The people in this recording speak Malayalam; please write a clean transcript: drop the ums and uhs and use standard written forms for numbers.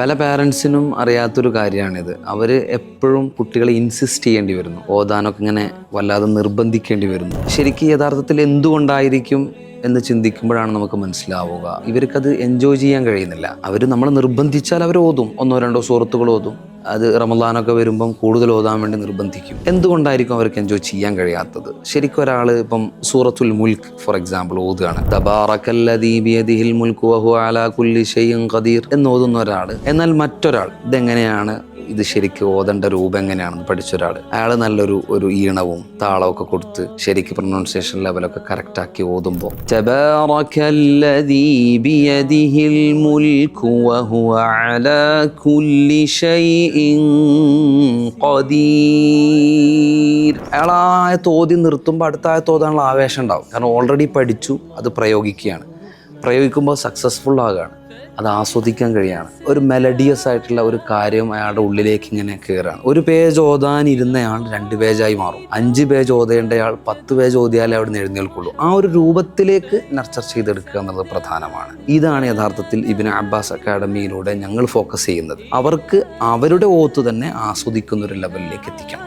പല പാരൻസിനും അറിയാത്തൊരു കാര്യമാണിത്. അവർ എപ്പോഴും കുട്ടികളെ ഇൻസിസ്റ്റ് ചെയ്യേണ്ടി വരുന്നു, ഓതാനൊക്കെ ഇങ്ങനെ വല്ലാതെ നിർബന്ധിക്കേണ്ടി വരുന്നു. ശരിക്കും യഥാർത്ഥത്തിൽ എന്തുകൊണ്ടായിരിക്കും എന്ന് ചിന്തിക്കുമ്പോഴാണ് നമുക്ക് മനസ്സിലാവുക, ഇവർക്കത് എൻജോയ് ചെയ്യാൻ കഴിയുന്നില്ല. അവർ നമ്മൾ നിർബന്ധിച്ചാൽ അവർ ഓതും, 1-2 സൂറത്തുകൾ ഓതും. അത് റമദാനൊക്കെ വരുമ്പം കൂടുതൽ ഓതാൻ വേണ്ടി നിർബന്ധിക്കും. എന്തുകൊണ്ടായിരിക്കും അവർക്ക് എൻജോയ് ചെയ്യാൻ കഴിയാത്തത്? ശരിക്കും ഒരാൾ ഇപ്പം സൂറത്തുൽ മുൽക്ക് ഫോർ എക്സാമ്പിൾ ഓതുകയാണ്, തബാറക്കല്ലദീ ബിയദിഹിൽ മുൽക്കു വഹുവ അലാ കുല്ലി ഷൈഇൻ ഖദീർ എന്ന് ഓതുന്ന ഒരാൾ, എന്നാൽ മറ്റൊരാൾ ഇതെങ്ങനെയാണ്, ഇത് ശരിക്കും ഓതേണ്ട രൂപം എങ്ങനെയാണെന്ന് പഠിച്ചൊരാൾ, അയാൾ നല്ലൊരു ഈണവും താളമൊക്കെ കൊടുത്ത് ശരിക്കും പ്രൊനൗൺസിയേഷൻ ലെവലൊക്കെ കറക്റ്റാക്കി ഓതുമ്പോൾ തബാറക്കല്ലദീ ബിയദിഹിൽ മുൽക്കു വഹുവ അലാ കുല്ലി ഷൈഇൻ ഖദീർ, അയാൾ ആ ആയത്ത് ഓതി നിർത്തുമ്പോൾ അടുത്ത ആയത്ത് ഓതാനുള്ള ആവേശം ഉണ്ടാവും. കാരണം ഓൾറെഡി പഠിച്ചു, അത് പ്രയോഗിക്കുകയാണ്. പ്രയോഗിക്കുമ്പോൾ സക്സസ്ഫുൾ ആകുകയാണ്, അത് ആസ്വദിക്കാൻ കഴിയാണ്. ഒരു മെലഡിയസ് ആയിട്ടുള്ള ഒരു കാര്യം അയാളുടെ ഉള്ളിലേക്ക് ഇങ്ങനെ കയറാണ്. ഒരു പേജ് ഓതാനിരുന്നയാൾ 2 പേജായി മാറും. 5 പേജ് ഓതേണ്ടയാൾ 10 പേജ് ഓതിയാലേ അവിടെ നിന്ന് എഴുന്നേൽക്കുള്ളൂ. ആ ഒരു രൂപത്തിലേക്ക് നർച്ചർ ചെയ്തെടുക്കുക എന്നുള്ളത് പ്രധാനമാണ്. ഇതാണ് യഥാർത്ഥത്തിൽ ഇബ്നു അബ്ബാസ് അക്കാഡമിയിലൂടെ ഞങ്ങൾ ഫോക്കസ് ചെയ്യുന്നത്. അവർക്ക് അവരുടെ ഓത്ത് തന്നെ ആസ്വദിക്കുന്ന ഒരു ലെവലിലേക്ക് എത്തിക്കണം.